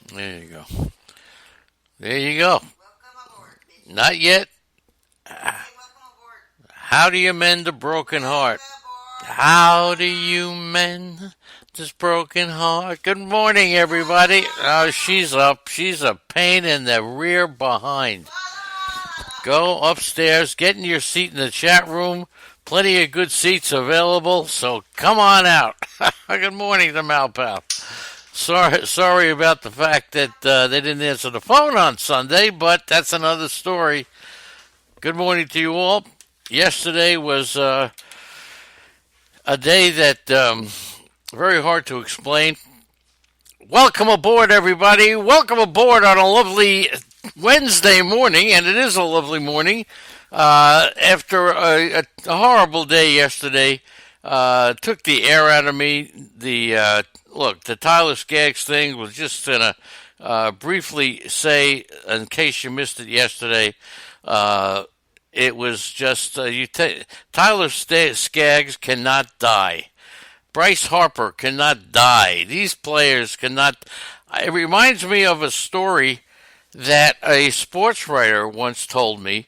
There you go. There you go. Not yet. How do you mend a broken heart? How do you mend this broken heart? Good morning, everybody. Oh, she's up. She's a pain in the rear behind. Go upstairs, get in your seat in the chat room. Plenty of good seats available, so come on out. Good morning to Malpal. Sorry about the fact that they didn't answer the phone on Sunday, but that's another story. Good morning to you all. Yesterday was a day that very hard to explain. Welcome aboard, everybody. Welcome aboard on a lovely Wednesday morning, and it is a lovely morning. After a horrible day yesterday, took the air out of me. The Tyler Skaggs thing was just gonna briefly say, in case you missed it yesterday. It was just Tyler Skaggs cannot die. Bryce Harper cannot die. These players cannot. It reminds me of a story that a sports writer once told me.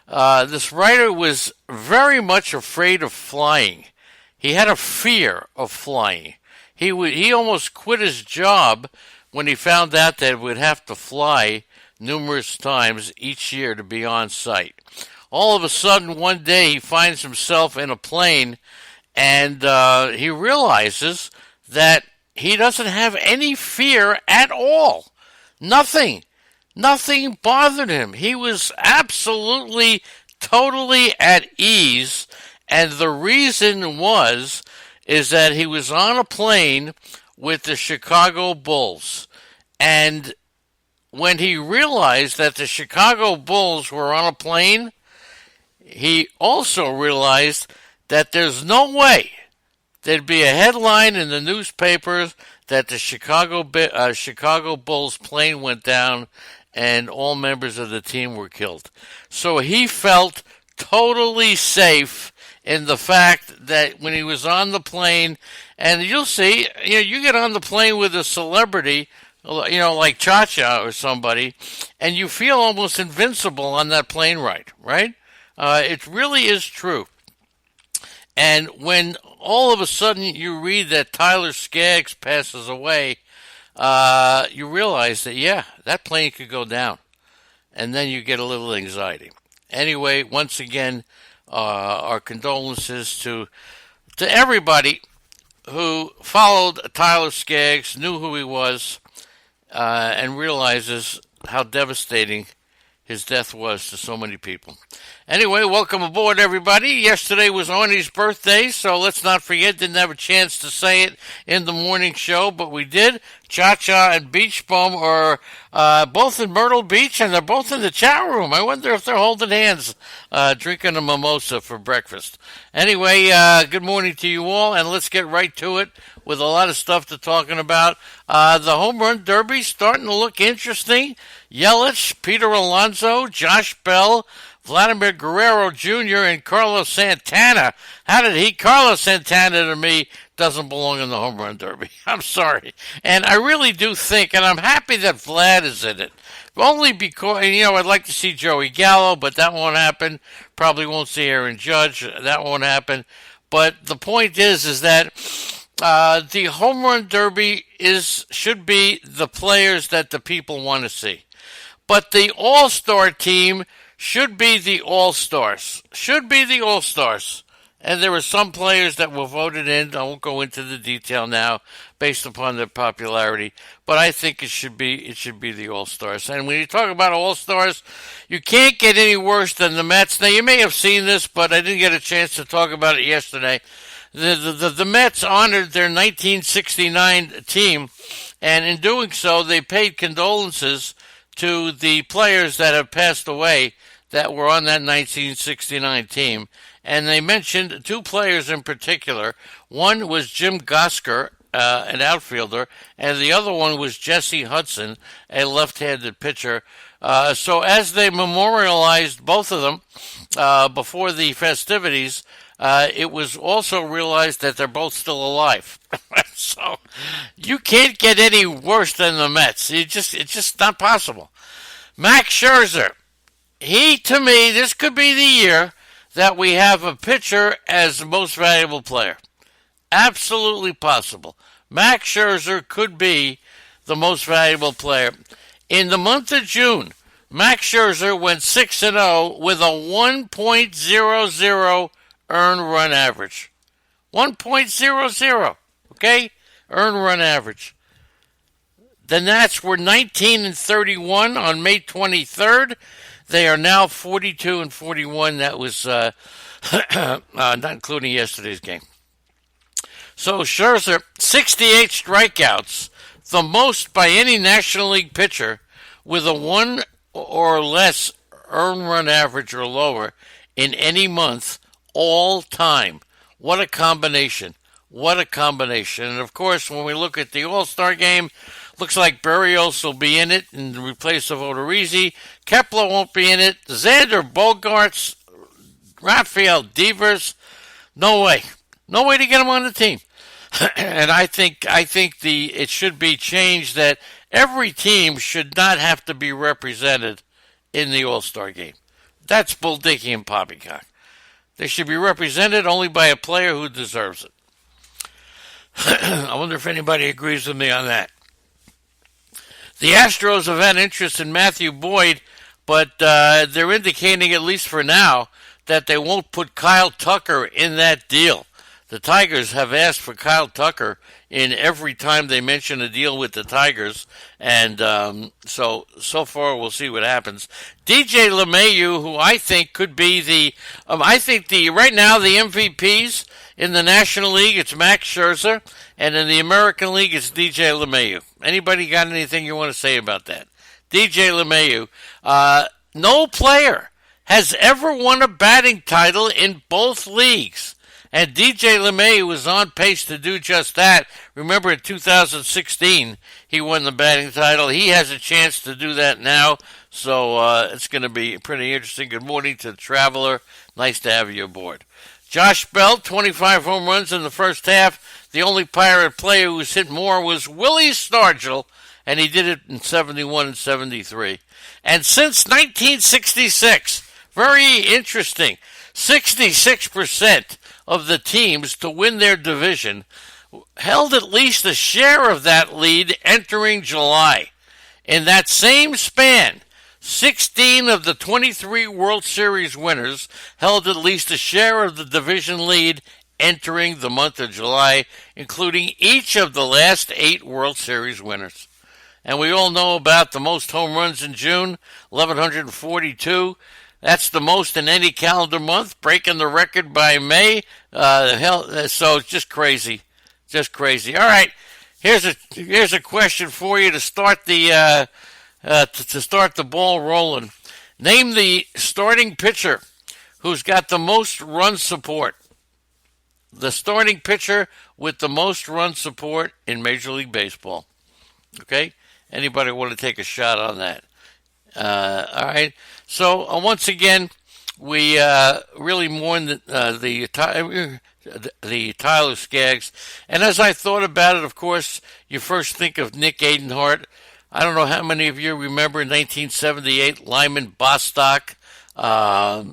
This writer was very much afraid of flying. He had a fear of flying. He almost quit his job when he found out that he would have to fly numerous times each year to be on site. All of a sudden, one day, he finds himself in a plane, and he realizes that he doesn't have any fear at all. Nothing. Nothing bothered him. He was absolutely, totally at ease, and the reason is that he was on a plane with the Chicago Bulls, and when he realized that the Chicago Bulls were on a plane, he also realized that there's no way there'd be a headline in the newspapers that the Chicago Bulls plane went down and all members of the team were killed. So he felt totally safe in the fact that when he was on the plane, and you'll see, you get on the plane with a celebrity, like Cha-Cha or somebody, and you feel almost invincible on that plane ride, right? It really is true. And when all of a sudden you read that Tyler Skaggs passes away, you realize that, that plane could go down. And then you get a little anxiety. Anyway, once again, our condolences to everybody who followed Tyler Skaggs, knew who he was, and realizes how devastating his death was to so many people. Anyway, welcome aboard, everybody. Yesterday was Arnie's birthday, so let's not forget, didn't have a chance to say it in the morning show, but we did. Cha-Cha and Beach Bum are both in Myrtle Beach, and they're both in the chat room. I wonder if they're holding hands, drinking a mimosa for breakfast. Anyway, good morning to you all, and let's get right to it with a lot of stuff to talking about. The Home Run Derby starting to look interesting. Yelich, Peter Alonso, Josh Bell, Vladimir Guerrero Jr., and Carlos Santana. Carlos Santana to me doesn't belong in the Home Run Derby. I'm sorry. And I really do think, and I'm happy that Vlad is in it. Only because, I'd like to see Joey Gallo, but that won't happen. Probably won't see Aaron Judge. That won't happen. But the point is that the Home Run Derby should be the players that the people want to see. But the All-Star team should be the All-Stars. And there were some players that were voted in. I won't go into the detail now based upon their popularity. But I think it should be the All-Stars. And when you talk about All-Stars, you can't get any worse than the Mets. Now, you may have seen this, but I didn't get a chance to talk about it yesterday. The Mets honored their 1969 team, and in doing so, they paid condolences to the players that have passed away that were on that 1969 team. And they mentioned two players in particular. One was Jim Gosker, an outfielder, and the other one was Jesse Hudson, a left-handed pitcher. So as they memorialized both of them before the festivities, it was also realized that they're both still alive. So you can't get any worse than the Mets. It's just not possible. Max Scherzer, to me, this could be the year that we have a pitcher as the most valuable player. Absolutely possible. Max Scherzer could be the most valuable player. In the month of June, Max Scherzer went 6-0 with a 1.00 earned run average. 1.00, okay? Earned run average. The Nats were 19-31 on May 23rd. They are now 42-41. That was not including yesterday's game. So Scherzer, 68 strikeouts, the most by any National League pitcher with a 1 or less earned run average or lower in any month all time. What a combination. What a combination. And, of course, when we look at the All-Star game, looks like Berrios will be in it in replace of Odorizzi. Kepler won't be in it. Xander Bogaerts, Rafael Devers, no way. No way to get him on the team. And I think it should be changed that every team should not have to be represented in the All-Star game. That's bulldicky and poppycock. They should be represented only by a player who deserves it. I wonder if anybody agrees with me on that. The Astros have had interest in Matthew Boyd, but they're indicating, at least for now, that they won't put Kyle Tucker in that deal. The Tigers have asked for Kyle Tucker in every time they mention a deal with the Tigers, and so far we'll see what happens. DJ LeMahieu, who I think could be right now the MVPs in the National League, it's Max Scherzer, and in the American League, it's DJ LeMahieu. Anybody got anything you want to say about that? DJ LeMahieu, no player has ever won a batting title in both leagues. And DJ LeMahieu was on pace to do just that. Remember, in 2016, he won the batting title. He has a chance to do that now, so it's going to be pretty interesting. Good morning to the Traveler. Nice to have you aboard. Josh Bell, 25 home runs in the first half. The only Pirate player who's hit more was Willie Stargell, and he did it in 71 and 73. And since 1966, very interesting, 66% of the teams to win their division held at least a share of that lead entering July. In that same span, 16 of the 23 World Series winners held at least a share of the division lead entering the month of July, including each of the last 8 World Series winners. And we all know about the most home runs in June, 1,142. That's the most in any calendar month, breaking the record by May. So it's just crazy, just crazy. All right, here's a question for you to start the ball rolling. Name the starting pitcher who's got the most run support. The starting pitcher with the most run support in Major League Baseball. Okay, anybody want to take a shot on that? All right. So once again, we really mourn the Tyler Skaggs. And as I thought about it, of course, you first think of Nick Adenhart. I don't know how many of you remember 1978 Lyman Bostock. That's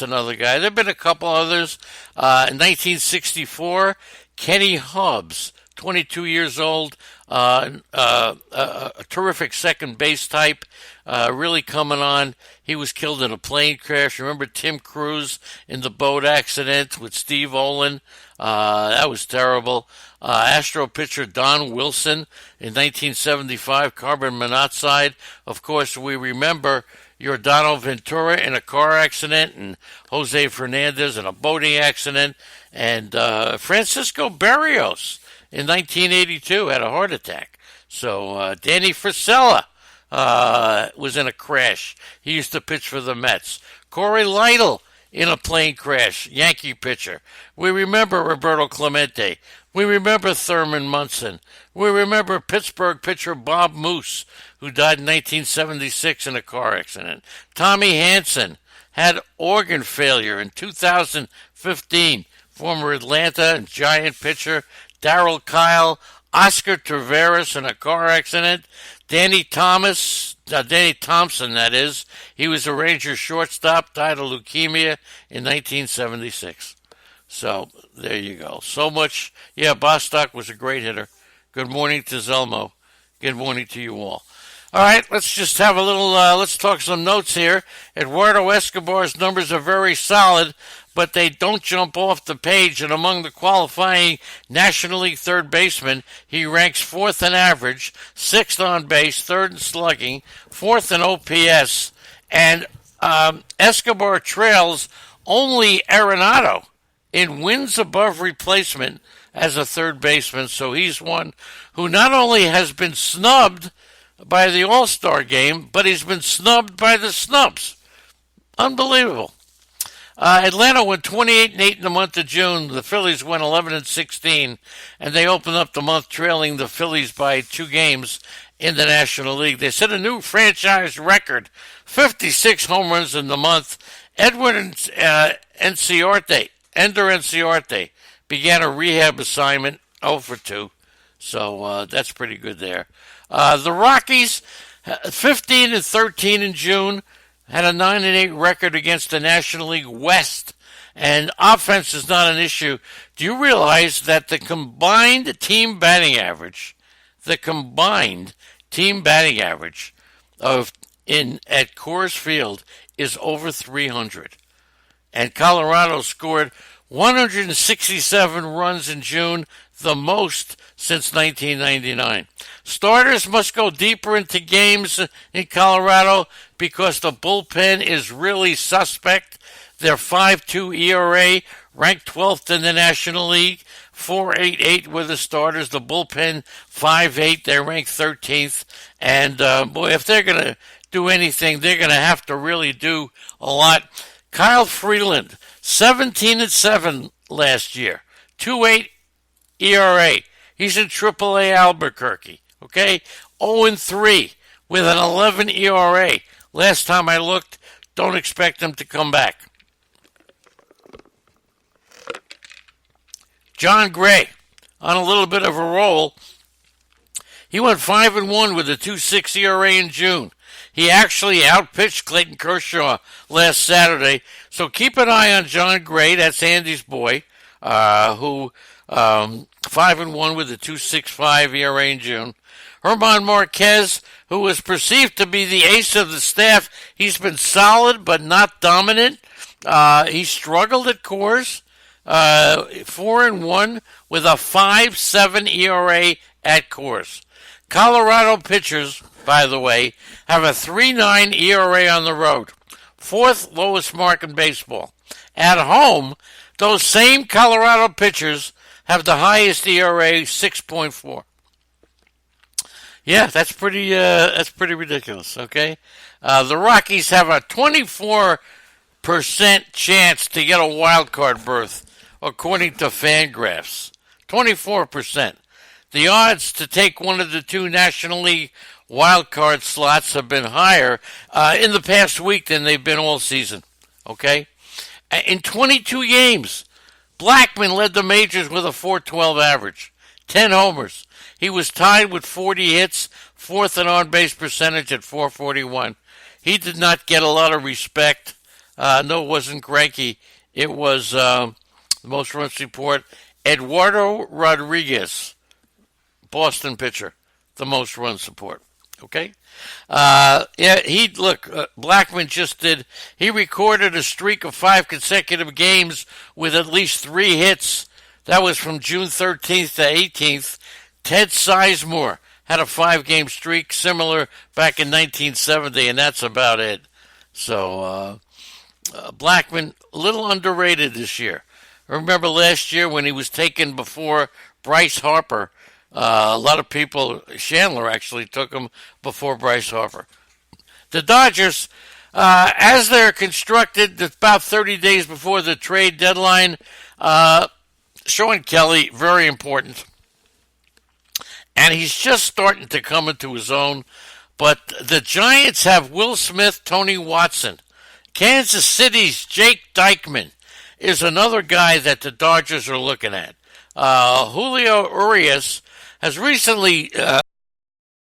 another guy. There have been a couple others. In 1964, Kenny Hobbs, 22 years old. A terrific second base type, really coming on. He was killed in a plane crash. Remember Tim Cruz in the boat accident with Steve Olin? That was terrible. Astro pitcher Don Wilson in 1975, carbon monoxide. Of course, we remember Yordano Ventura in a car accident, and Jose Fernandez in a boating accident, and Francisco Berrios in 1982 had a heart attack. So Danny Frisella was in a crash. He used to pitch for the Mets. Corey Lytle in a plane crash, Yankee pitcher. We remember Roberto Clemente. We remember Thurman Munson. We remember Pittsburgh pitcher Bob Moose, who died in 1976 in a car accident. Tommy Hanson had organ failure in 2015. Former Atlanta and Giant pitcher Darrell Kyle, Oscar Taveras in a car accident. Danny Thompson, that is. He was a Rangers shortstop, died of leukemia in 1976. So there you go. So much. Yeah, Bostock was a great hitter. Good morning to Zelmo. Good morning to you all. All right, let's just have a little, let's talk some notes here. Eduardo Escobar's numbers are very solid, but they don't jump off the page. And among the qualifying National League third basemen, he ranks fourth in average, sixth on base, third in slugging, fourth in OPS. And Escobar trails only Arenado in wins above replacement as a third baseman. So he's one who not only has been snubbed by the All-Star game, but he's been snubbed by the snubs. Unbelievable. Atlanta went 28-8 in the month of June. The Phillies went 11-16, and they opened up the month trailing the Phillies by 2 games in the National League. They set a new franchise record, 56 home runs in the month. Ender Enciarte began a rehab assignment, 0 for 2. So that's pretty good there. The Rockies, 15-13 in June, had a 9-8 record against the National League West, and offense is not an issue. Do you realize that the combined team batting average at Coors Field is over 300, and Colorado scored 167 runs in June, the most since 1999. Starters must go deeper into games in Colorado because the bullpen is really suspect. Their 5.2 ERA, ranked 12th in the National League, 4.88 with the starters. The bullpen 5.8, they're ranked 13th. And boy, if they're going to do anything, they're going to have to really do a lot. Kyle Freeland, 17-7 last year, 2.8 ERA. He's in AAA Albuquerque, okay? 0-3 with an 11 ERA. Last time I looked, don't expect him to come back. John Gray, on a little bit of a roll. He went 5-1 with a 2.6 ERA in June. He actually outpitched Clayton Kershaw last Saturday. So keep an eye on John Gray, that's Andy's boy, who 5-1 with a 2.65 ERA in June. Herman Marquez, who was perceived to be the ace of the staff, he's been solid but not dominant. He struggled at Coors, 4-1 with a 5.7 ERA at Coors. Colorado pitchers, by the way, have a 3.9 ERA on the road, fourth lowest mark in baseball. At home, those same Colorado pitchers have the highest ERA, 6.4. Yeah, that's pretty ridiculous, okay? The Rockies have a 24% chance to get a wild card berth, according to Fangraphs. 24%. The odds to take one of the 2 National League wild card slots have been higher in the past week than they've been all season, okay? In 22 games, Blackman led the majors with a .412 average, 10 homers. He was tied with 40 hits, fourth in on-base percentage at .441. He did not get a lot of respect. No, it wasn't Greinke. It was the most runs report. Eduardo Rodriguez, Boston pitcher, the most run support. Okay? Blackman just did. He recorded a streak of 5 consecutive games with at least 3 hits. That was from June 13th to 18th. Ted Sizemore had a 5-game streak similar back in 1970, and that's about it. So, Blackman, a little underrated this year. I remember last year when he was taken before Bryce Harper. A lot of people, Chandler actually took him before Bryce Harper. The Dodgers, as they're constructed, about 30 days before the trade deadline, Sean Kelly, very important. And he's just starting to come into his own. But the Giants have Will Smith, Tony Watson. Kansas City's Jake Dykman is another guy that the Dodgers are looking at. Julio Urias has recently